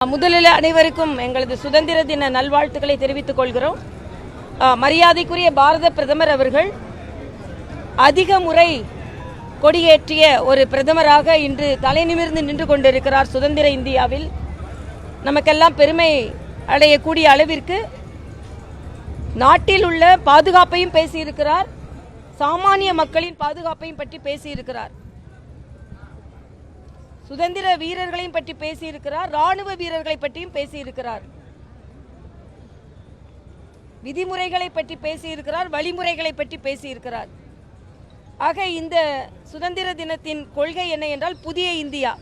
முதலில் அனைவருக்கும் எங்களது சுதந்திர தின நல்வாழ்த்துக்களை தெரிவித்துக் கொள்கிறோம். மரியாதைக்குரிய பாரத பிரதமர் அவர்கள் அதிக முறை கொடியேற்றிய ஒரு பிரதமராக இன்று தலை நிமிர்ந்து நின்று கொண்டிருக்கிறார். சுதந்திர இந்தியாவில் நமக்கெல்லாம் பெருமை அடையக்கூடிய அளவிற்கு நாட்டில் உள்ள பாதுகாப்பையும் பேசியிருக்கிறார், சாமானிய மக்களின் பாதுகாப்பையும் பற்றி பேசியிருக்கிறார், சுதந்திர வீரர்களையும் பற்றி பேசியிருக்கிறார், ராணுவ வீரர்களை பற்றியும் பேசியிருக்கிறார், விதிமுறைகளை பற்றி பேசியிருக்கிறார், வழிமுறைகளை பற்றி பேசியிருக்கிறார். ஆக இந்த சுதந்திர தினத்தின் கொள்கை என்ன என்றால் புதிய இந்தியா.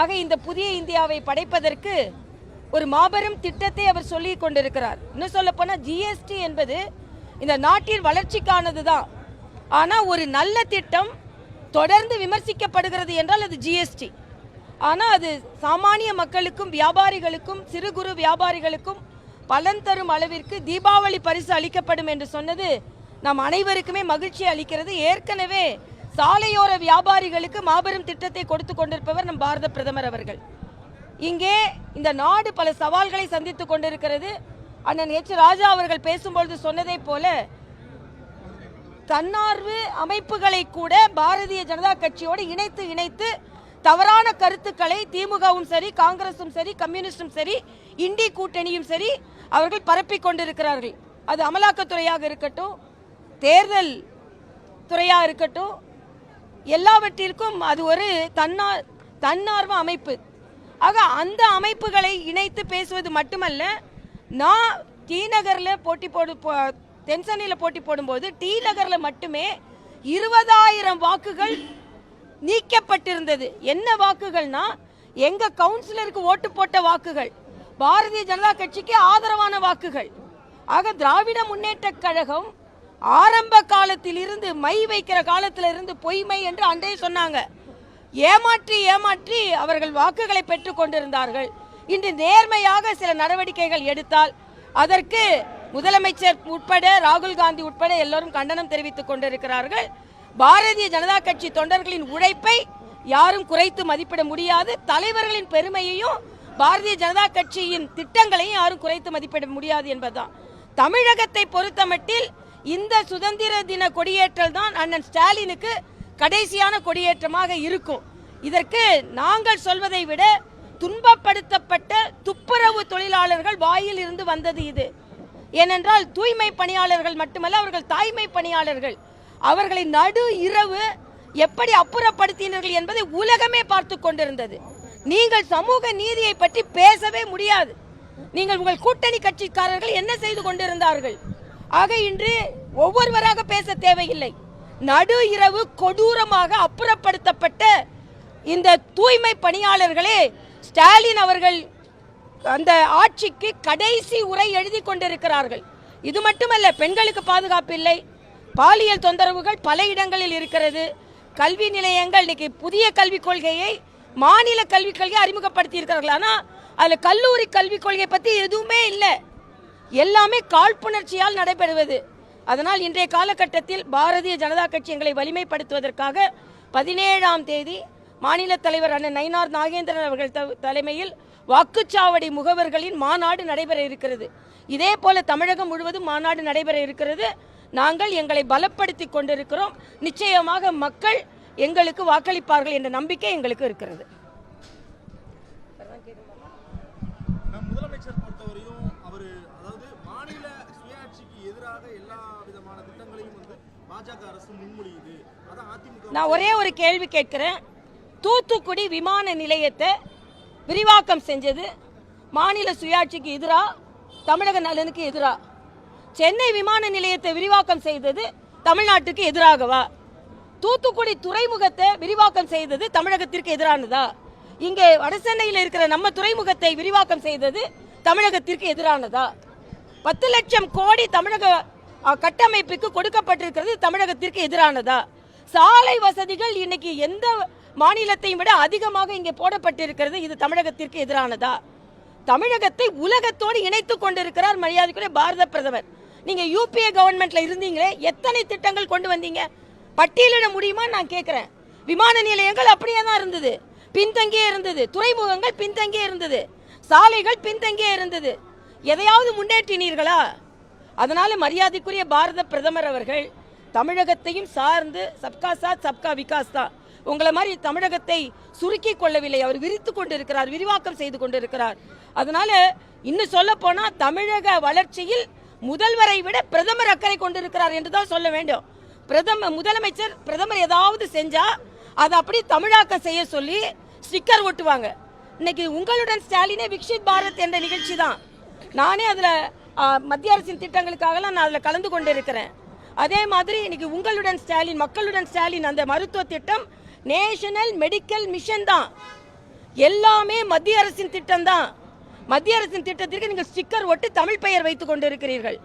ஆக இந்த புதிய இந்தியாவை படைப்பதற்கு ஒரு மாபெரும் திட்டத்தை அவர் சொல்லிக் கொண்டிருக்கிறார். இன்னும் சொல்ல போனால் ஜிஎஸ்டி என்பது இந்த நாட்டின் வளர்ச்சிக்கானது தான். ஆனால் ஒரு நல்ல திட்டம் தொடர்ந்து விமர்சிக்கப்படுகிறது என்றால் அது ஜிஎஸ்டி. ஆனால் அது சாமானிய மக்களுக்கும் வியாபாரிகளுக்கும் சிறு குறு வியாபாரிகளுக்கும் பலன் தரும் அளவிற்கு தீபாவளி பரிசு அளிக்கப்படும் என்று சொன்னது நம் அனைவருக்குமே மகிழ்ச்சி அளிக்கிறது. ஏற்கனவே சாலையோர வியாபாரிகளுக்கு மாபெரும் திட்டத்தை கொடுத்து கொண்டிருப்பவர் நம் பாரத பிரதமர் அவர்கள். இங்கே இந்த நாடு பல சவால்களை சந்தித்துக் கொண்டிருக்கிறது. அண்ணன் எச் ராஜா அவர்கள் பேசும்பொழுது சொன்னதை போல தன்னார்வ அமைப்புகளை கூட பாரதிய ஜனதா கட்சியோடு இணைத்து தவறான கருத்துக்களை திமுகவும் சரி, காங்கிரசும் சரி, கம்யூனிஸ்டும் சரி, இண்டி கூட்டணியும் சரி அவர்கள் பரப்பிக் கொண்டிருக்கிறார்கள். அது அமலாக்கத்துறையாக இருக்கட்டும், தேர்தல் துறையாக இருக்கட்டும், எல்லாவற்றிற்கும் அது ஒரு தன்னார்வ அமைப்பு. ஆக அந்த அமைப்புகளை இணைத்து பேசுவது மட்டுமல்ல, நான் டி நகரில் தென்சென்னையில் போட்டி போடும்போது டி நகரில் மட்டுமே 20,000 வாக்குகள் நீக்கப்பட்டிருந்தது. என்ன வாக்குகள்னா எங்க கவுன்சிலருக்கு ஓட்டு போட்ட வாக்குகள், பாரதிய ஜனதா கட்சிக்கு ஆதரவான வாக்குகள். ஆக திராவிட முன்னேற்ற கழகம் ஆரம்ப காலத்தில் இருந்து மை வைக்கிற காலத்தில் இருந்து பொய்மை என்று அன்றே சொன்னாங்க. ஏமாற்றி அவர்கள் வாக்குகளை பெற்றுக் கொண்டிருந்தார்கள். இன்று நேர்மையாக சில நடவடிக்கைகள் எடுத்தால் அதற்கு முதலமைச்சர் உட்பட, ராகுல் காந்தி உட்பட எல்லோரும் கண்டனம் தெரிவித்துக் கொண்டிருக்கிறார்கள். பாரதிய ஜனதா கட்சி தொண்டர்களின் உழைப்பை யாரும் குறைத்து மதிப்பிட முடியாது. தலைவர்களின் பெருமையையும் பாரதிய ஜனதா கட்சியின் திட்டங்களையும் யாரும் குறைத்து மதிப்பிட முடியாது என்பதுதான். தமிழகத்தை பொறுத்தமட்டில் இந்த சுதந்திர தின கொடியேற்றல் தான் அண்ணன் ஸ்டாலினுக்கு கடைசியான கொடியேற்றமாக இருக்கும். இதற்கு நாங்கள் சொல்வதை விட துன்பப்படுத்தப்பட்ட துப்புரவு தொழிலாளர்கள் வாயில் இருந்து வந்தது இது. ஏனென்றால் தூய்மை பணியாளர்கள் மட்டுமல்ல, அவர்கள் தாய்மை பணியாளர்கள். அவர்களை நடு இரவு எப்படி அப்புறப்படுத்தினீர்கள் என்பதை உலகமே பார்த்து கொண்டிருந்தது. நீங்கள் சமூக நீதியை பற்றி பேசவே முடியாது. நீங்கள் உங்கள் கூட்டணி கட்சிக்காரர்கள் என்ன செய்து கொண்டிருந்தார்கள்? ஆக இன்று ஒவ்வொருவராக பேச தேவையில்லை. நடு இரவு கொடூரமாக அப்புறப்படுத்தப்பட்ட இந்த தூய்மை பணியாளர்களே ஸ்டாலின் அவர்கள் அந்த ஆட்சிக்கு கடைசி உரை எழுதி கொண்டிருக்கிறார்கள். இது மட்டுமல்ல, பெண்களுக்கு பாதுகாப்பு இல்லை, பாலியல் தொந்தரவுகள் பல இடங்களில் இருக்கிறது. கல்வி நிலையங்கள் இன்னைக்கு புதிய கல்விக் கொள்கையை, மாநில கல்விக் கொள்கையை அறிமுகப்படுத்தி இருக்கிறார்கள். ஆனால் அதில் கல்லூரி கல்விக் கொள்கை பற்றி எதுவுமே இல்லை. எல்லாமே காழ்ப்புணர்ச்சியால் நடைபெறுவது. அதனால் இன்றைய காலகட்டத்தில் பாரதிய ஜனதா கட்சி எங்களை வலிமைப்படுத்துவதற்காக 17ஆம் தேதி மாநில தலைவர் அண்ணன் நயினார் நாகேந்திரன் அவர்கள் தலைமையில் வாக்குச்சாவடி முகவர்களின் மாநாடு நடைபெற இருக்கிறது. இதே போல தமிழகம் முழுவதும் மாநாடு நடைபெற இருக்கிறது. நாங்கள் எங்களை பலப்படுத்தி கொண்டிருக்கிறோம். நிச்சயமாக மக்கள் எங்களுக்கு வாக்களிப்பார்கள் என்ற நம்பிக்கை எங்களுக்கு இருக்கிறது. முதலமைச்சர் பொறுத்தவரையும் அவர் மாநில சுயாட்சிக்கு எதிராக எல்லா விதமான திட்டங்களையும் பாஜக அரசு முன்மொழியுது. நான் ஒரே ஒரு கேள்வி கேட்கிறேன். தூத்துக்குடி விமான நிலையத்தை விரிவாக்கம் செஞ்சது மாநில சுயாட்சிக்கு எதிரா, தமிழக நலனுக்கு எதிரா? சென்னை விமான நிலையத்தை விரிவாக்கம் செய்தது தமிழ்நாட்டுக்கு எதிராகவா? தூத்துக்குடி துறைமுகத்தை விரிவாக்கம் செய்தது தமிழகத்திற்கு எதிரானதா? இங்கே வடசென்னையில் இருக்கிற நம்ம துறைமுகத்தை விரிவாக்கம் செய்தது தமிழகத்திற்கு எதிரானதா? 10 லட்சம் கோடி தமிழக கட்டமைப்புக்கு கொடுக்கப்பட்டிருக்கிறது தமிழகத்திற்கு எதிரானதா? சாலை வசதிகள் இன்னைக்கு எந்த மாநிலத்தையும் விட அதிகமாக இங்கே போடப்பட்டிருக்கிறது, இது தமிழகத்திற்கு எதிரானதா? தமிழகத்தை உலகத்தோடு இணைத்துக் கொண்டிருக்கிறார் மரியாதைக்குரிய பாரத பிரதமர். நீங்க யூபிஏ கவர்மெண்ட்ல இருந்தீங்களே, எத்தனை திட்டங்கள் கொண்டு வந்தீங்க? பட்டியலிட முடியுமா நான் கேட்கிறேன். விமான நிலையங்கள் அப்படியே தான் இருந்தது. பின்தங்கியே இருந்தது, துறைமுகங்கள் பின்தங்கியே இருந்தது. சாலைகள் பின்தங்கியே இருந்தது. எதையாவது முன்னேற்றினீர்களா? அதனால மரியாதைக்குரிய பாரத பிரதமர் அவர்கள் தமிழகத்தையும் சார்ந்து சப்கா சாத் சப்கா விகாஸ் தான். உங்களை மாதிரி தமிழகத்தை சுருக்கி கொள்ளவில்லை, அவர் விரித்து கொண்டிருக்கிறார், விரிவாக்கம் செய்து கொண்டிருக்கிறார். அதனால இன்னும் சொல்ல போனா தமிழக வளர்ச்சியில் முதல்வரை விட பிரதமர் அக்கறை கொண்டிருக்கிறார் என்று தான் சொல்ல வேண்டும். முதலமைச்சர் பிரதமர் ஏதாவது செஞ்சா அதை அப்படி தமிழாக்கம் செய்ய சொல்லி ஸ்டிக்கர் ஒட்டுவாங்க. இன்னைக்கு உங்களுடன் ஸ்டாலினே விக்ஷித் பாரத் என்ற நிகழ்ச்சி தான். நானே அதுல மத்திய அரசின் திட்டங்களுக்காகலாம் நான் அதுல கலந்து கொண்டிருக்கிறேன். அதே மாதிரி இன்னைக்கு உங்களுடன் ஸ்டாலின், மக்களுடன் ஸ்டாலின் அந்த மருத்துவ திட்டம் நேஷனல் மெடிக்கல் மிஷன் தான். எல்லாமே மத்திய அரசின் திட்டம் தான். மத்திய அரசின் திட்டத்திற்கு நீங்கள் ஸ்டிக்கர் ஒட்டி தமிழ் பெயர் வைத்துக் கொண்டிருக்கிறீர்கள்.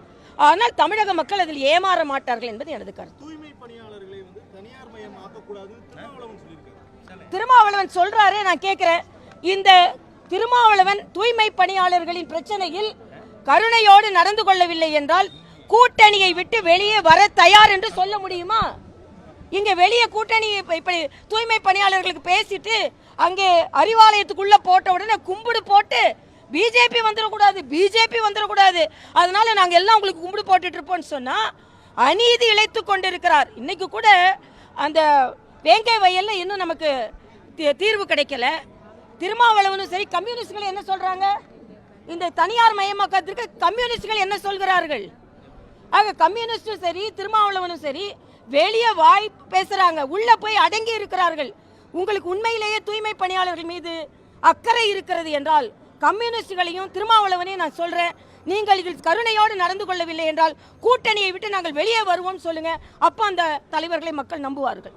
ஆனால் தமிழக மக்கள் அதில் ஏமாற மாட்டார்கள் என்பது எனது கருத்து. தூய்மை பணியாளர்களை வந்து தனியார் மயம் ஆக்கக்கூடாது திருமாவளவன் சொல்றாரு. நான் கேட்கிறேன், இந்த திருமாவளவன் தூய்மை பணியாளர்களின் பிரச்சனையில் கருணையோடு நடந்து கொள்ளவில்லை என்றால் கூட்டணியை விட்டு வெளியே வர தயார் என்று சொல்ல முடியுமா? இங்க வெளியே கூட்டணி இப்படி தூய்மை பணியாளர்களுக்கு பேசிட்டு அங்கே அறிவாலயத்துக்குள்ள போட்ட உடனே கும்பிடு போட்டு பிஜேபி வந்துடக்கூடாது, அதனால நாங்க எல்லாம் உங்களுக்கு கும்பிடு போட்டுட்டு இருப்போம்னு சொன்னா அநீதி இழைத்து கொண்டிருக்கிறார். இன்னைக்கு கூட அந்த வேங்கை வயல்ல இன்னும் நமக்கு தீர்வு கிடைக்கல. திருமாவளவனும் சரி, கம்யூனிஸ்டுகள் என்ன சொல்றாங்க? இந்த தனியார் மயமாக்கத்திற்கு கம்யூனிஸ்டுகள் என்ன சொல்கிறார்கள்? ஆக கம்யூனிஸ்டும் சரி, திருமாவளவனும் சரி வெளியே வாய் பேசுறாங்க, உள்ள போய் அடங்கி இருக்கிறார்கள். உங்களுக்கு உண்மையிலேயே தூய்மை பணியாளர்கள் மீது அக்கறை இருக்கிறது என்றால் கம்யூனிஸ்டுகளையும் திருமாவளவனையும் நான் சொல்றேன், நீங்கள் இதில் கருணையோடு நடந்து கொள்ளவில்லை என்றால் கூட்டணியை விட்டு நாங்கள் வெளியே வருவோம் சொல்லுங்க. அப்ப அந்த தலைவர்களை மக்கள் நம்புவார்கள்.